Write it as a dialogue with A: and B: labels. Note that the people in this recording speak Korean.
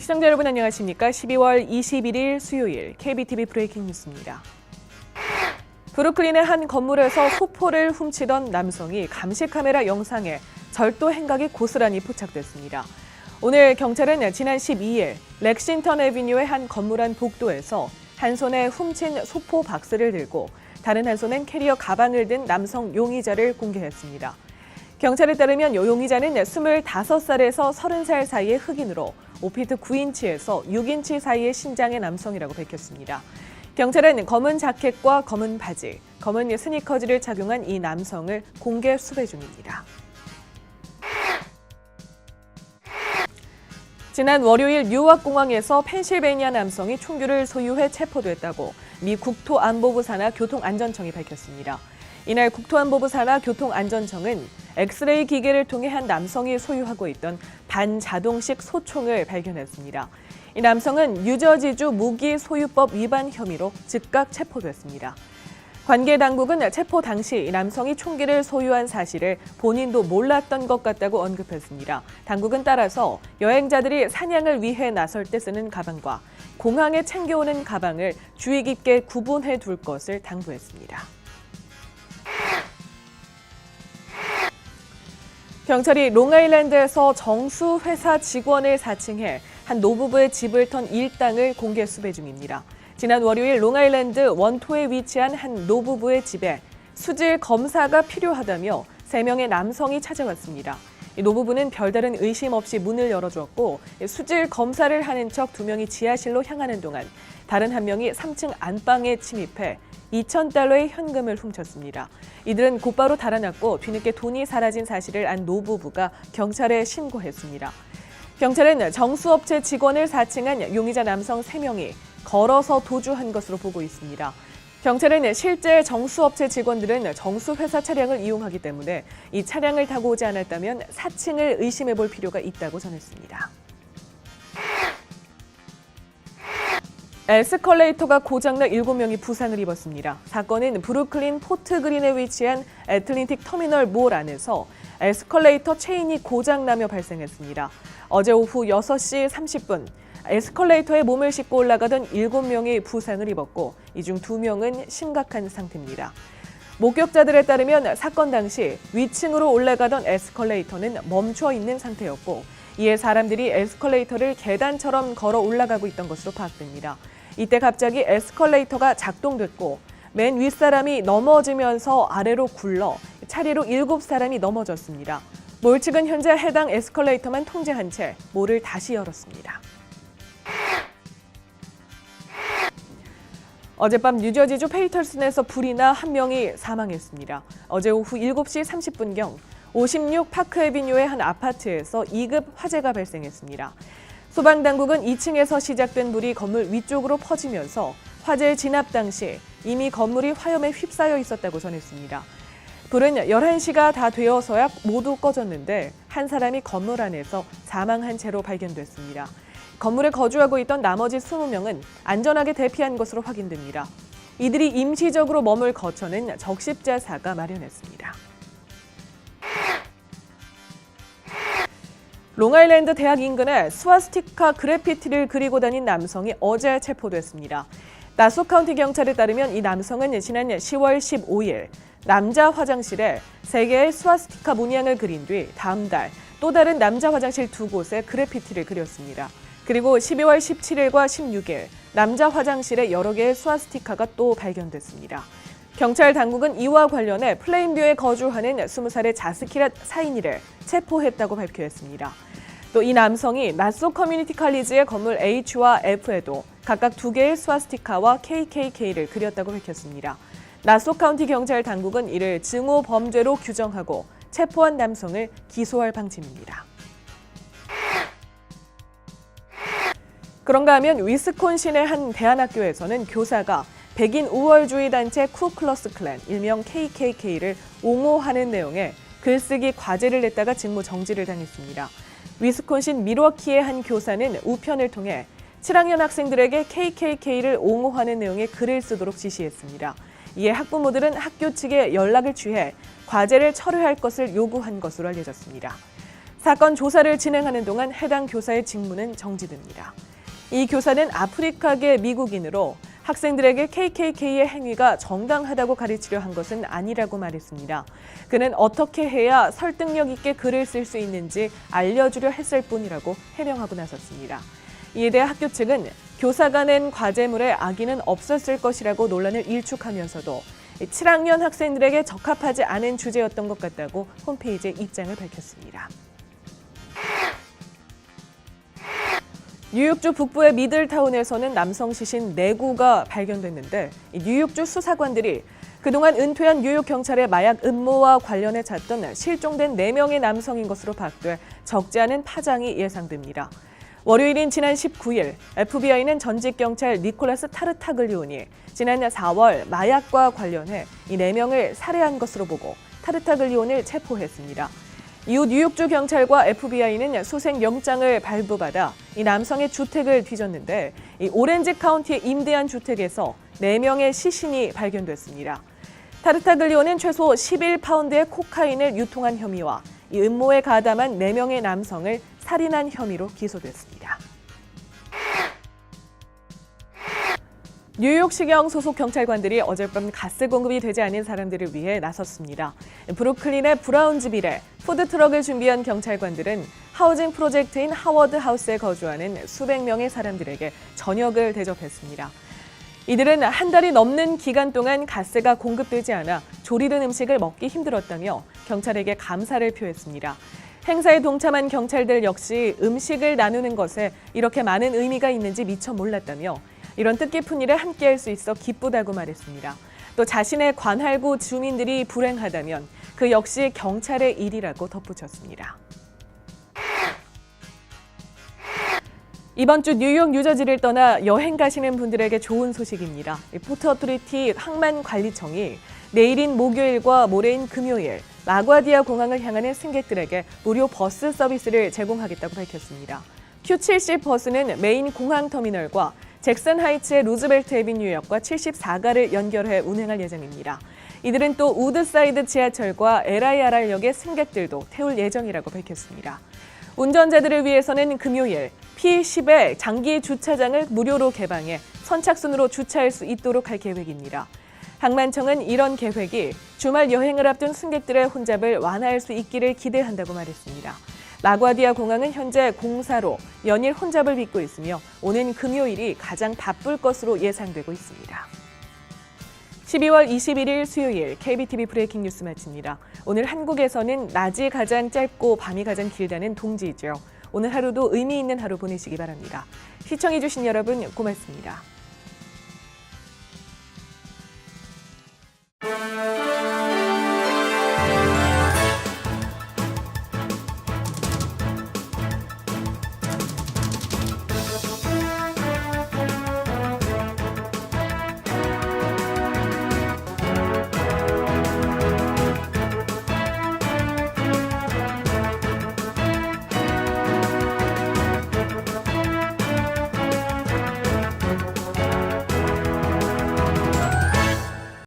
A: 시청자 여러분 안녕하십니까? 12월 21일 수요일 KBTV 브레이킹 뉴스입니다. 브루클린의 한 건물에서 소포를 훔치던 남성이 감시 카메라 영상에 절도 행각이 고스란히 포착됐습니다. 오늘 경찰은 지난 12일 렉싱턴 애비뉴의 한 건물 안 복도에서 한 손에 훔친 소포 박스를 들고 다른 한 손엔 캐리어 가방을 든 남성 용의자를 공개했습니다. 경찰에 따르면 용의자는 25살에서 30살 사이의 흑인으로 5피트 9인치에서 6인치 사이의 신장의 남성이라고 밝혔습니다. 경찰은 검은 자켓과 검은 바지, 검은 스니커즈를 착용한 이 남성을 공개 수배 중입니다. 지난 월요일 뉴욕공항에서 펜실베이니아 남성이 총기를 소유해 체포됐다고 미 국토안보부 산하 교통안전청이 밝혔습니다. 이날 국토안보부 산하 교통안전청은 엑스레이 기계를 통해 한 남성이 소유하고 있던 반자동식 소총을 발견했습니다. 이 남성은 뉴저지주 무기 소유법 위반 혐의로 즉각 체포됐습니다. 관계 당국은 체포 당시 이 남성이 총기를 소유한 사실을 본인도 몰랐던 것 같다고 언급했습니다. 당국은 따라서 여행자들이 사냥을 위해 나설 때 쓰는 가방과 공항에 챙겨오는 가방을 주의 깊게 구분해 둘 것을 당부했습니다. 경찰이 롱아일랜드에서 정수 회사 직원을 사칭해 한 노부부의 집을 턴 일당을 공개 수배 중입니다. 지난 월요일 롱아일랜드 원토에 위치한 한 노부부의 집에 수질 검사가 필요하다며 3명의 남성이 찾아왔습니다. 이 노부부는 별다른 의심 없이 문을 열어주었고 수질 검사를 하는 척 2명이 지하실로 향하는 동안 다른 한 명이 3층 안방에 침입해 $2,000의 현금을 훔쳤습니다. 이들은 곧바로 달아났고 뒤늦게 돈이 사라진 사실을 안 노부부가 경찰에 신고했습니다. 경찰은 정수업체 직원을 사칭한 용의자 남성 3명이 걸어서 도주한 것으로 보고 있습니다. 경찰은 실제 정수업체 직원들은 정수회사 차량을 이용하기 때문에 이 차량을 타고 오지 않았다면 사칭을 의심해 볼 필요가 있다고 전했습니다. 에스컬레이터가 고장나 7명이 부상을 입었습니다. 사건은 브루클린 포트그린에 위치한 애틀랜틱 터미널 몰 안에서 에스컬레이터 체인이 고장나며 발생했습니다. 어제 오후 6시 30분 에스컬레이터에 몸을 싣고 올라가던 7명이 부상을 입었고 이 중 2명은 심각한 상태입니다. 목격자들에 따르면 사건 당시 위층으로 올라가던 에스컬레이터는 멈춰 있는 상태였고 이에 사람들이 에스컬레이터를 계단처럼 걸어 올라가고 있던 것으로 파악됩니다. 이때 갑자기 에스컬레이터가 작동됐고 맨 윗사람이 넘어지면서 아래로 굴러 차례로 7사람이 넘어졌습니다. 몰 측은 현재 해당 에스컬레이터만 통제한 채 몰을 다시 열었습니다. 어젯밤 뉴저지주 페이털슨에서 불이 나 1명이 사망했습니다. 어제 오후 7시 30분경 56 파크 애비뉴의 한 아파트에서 2급 화재가 발생했습니다. 소방당국은 2층에서 시작된 불이 건물 위쪽으로 퍼지면서 화재 진압 당시 이미 건물이 화염에 휩싸여 있었다고 전했습니다. 불은 11시가 다 되어서야 모두 꺼졌는데 한 사람이 건물 안에서 사망한 채로 발견됐습니다. 건물에 거주하고 있던 나머지 20명은 안전하게 대피한 것으로 확인됩니다. 이들이 임시적으로 머물 거처는 적십자사가 마련했습니다. 롱아일랜드 대학 인근에 스와스티카 그래피티를 그리고 다닌 남성이 어제 체포됐습니다. 나소 카운티 경찰에 따르면 이 남성은 지난 10월 15일 남자 화장실에 3개의 스와스티카 문양을 그린 뒤 다음 달 또 다른 남자 화장실 2곳에 그래피티를 그렸습니다. 그리고 12월 17일과 16일 남자 화장실에 여러 개의 스와스티카가 또 발견됐습니다. 경찰 당국은 이와 관련해 플레인뷰에 거주하는 20살의 자스키라 사이니를 체포했다고 발표했습니다. 또 이 남성이 나소 커뮤니티 칼리지의 건물 H와 F에도 각각 2개의 스와스티카와 KKK를 그렸다고 밝혔습니다. 나소 카운티 경찰 당국은 이를 증오 범죄로 규정하고 체포한 남성을 기소할 방침입니다. 그런가 하면 위스콘신의 한 대안학교에서는 교사가 백인 우월주의 단체 쿠클러스 클랜, 일명 KKK를 옹호하는 내용의 글쓰기 과제를 냈다가 직무 정지를 당했습니다. 위스콘신 밀워키의 한 교사는 우편을 통해 7학년 학생들에게 KKK를 옹호하는 내용의 글을 쓰도록 지시했습니다. 이에 학부모들은 학교 측에 연락을 취해 과제를 철회할 것을 요구한 것으로 알려졌습니다. 사건 조사를 진행하는 동안 해당 교사의 직무는 정지됩니다. 이 교사는 아프리카계 미국인으로 학생들에게 KKK의 행위가 정당하다고 가르치려 한 것은 아니라고 말했습니다. 그는 어떻게 해야 설득력 있게 글을 쓸 수 있는지 알려주려 했을 뿐이라고 해명하고 나섰습니다. 이에 대해 학교 측은 교사가 낸 과제물에 악의는 없었을 것이라고 논란을 일축하면서도 7학년 학생들에게 적합하지 않은 주제였던 것 같다고 홈페이지에 입장을 밝혔습니다. 뉴욕주 북부의 미들타운에서는 남성 시신 4구가 발견됐는데 뉴욕주 수사관들이 그동안 은퇴한 뉴욕 경찰의 마약 음모와 관련해 찾던 실종된 4명의 남성인 것으로 파악돼 적지 않은 파장이 예상됩니다. 월요일인 지난 19일 FBI는 전직 경찰 니콜라스 타르타글리오니 지난 4월 마약과 관련해 이 4명을 살해한 것으로 보고 타르타글리온을 체포했습니다. 이후 뉴욕주 경찰과 FBI는 수색 영장을 발부받아 이 남성의 주택을 뒤졌는데 이 오렌지 카운티의 임대한 주택에서 4명의 시신이 발견됐습니다. 타르타글리오는 최소 11파운드의 코카인을 유통한 혐의와 이 음모에 가담한 4명의 남성을 살인한 혐의로 기소됐습니다. 뉴욕시경 소속 경찰관들이 어젯밤 가스 공급이 되지 않은 사람들을 위해 나섰습니다. 브루클린의 브라운즈빌에 푸드트럭을 준비한 경찰관들은 하우징 프로젝트인 하워드 하우스에 거주하는 수백 명의 사람들에게 저녁을 대접했습니다. 이들은 한 달이 넘는 기간 동안 가스가 공급되지 않아 조리된 음식을 먹기 힘들었다며 경찰에게 감사를 표했습니다. 행사에 동참한 경찰들 역시 음식을 나누는 것에 이렇게 많은 의미가 있는지 미처 몰랐다며 이런 뜻깊은 일에 함께할 수 있어 기쁘다고 말했습니다. 또 자신의 관할구 주민들이 불행하다면 그 역시 경찰의 일이라고 덧붙였습니다. 이번 주 뉴욕, 뉴저지를 떠나 여행 가시는 분들에게 좋은 소식입니다. 포트 어토리티 항만관리청이 내일인 목요일과 모레인 금요일 라과디아 공항을 향하는 승객들에게 무료 버스 서비스를 제공하겠다고 밝혔습니다. Q70 버스는 메인 공항터미널과 잭슨 하이츠의 루즈벨트 애비뉴역과 74가를 연결해 운행할 예정입니다. 이들은 또 우드사이드 지하철과 LIRR역의 승객들도 태울 예정이라고 밝혔습니다. 운전자들을 위해서는 금요일 P10의 장기 주차장을 무료로 개방해 선착순으로 주차할 수 있도록 할 계획입니다. 항만청은 이런 계획이 주말 여행을 앞둔 승객들의 혼잡을 완화할 수 있기를 기대한다고 말했습니다. 라과디아 공항은 현재 공사로 연일 혼잡을 빚고 있으며 오는 금요일이 가장 바쁠 것으로 예상되고 있습니다. 12월 21일 수요일 KBTV 브레이킹 뉴스 마칩니다. 오늘 한국에서는 낮이 가장 짧고 밤이 가장 길다는 동지죠. 오늘 하루도 의미 있는 하루 보내시기 바랍니다. 시청해주신 여러분 고맙습니다.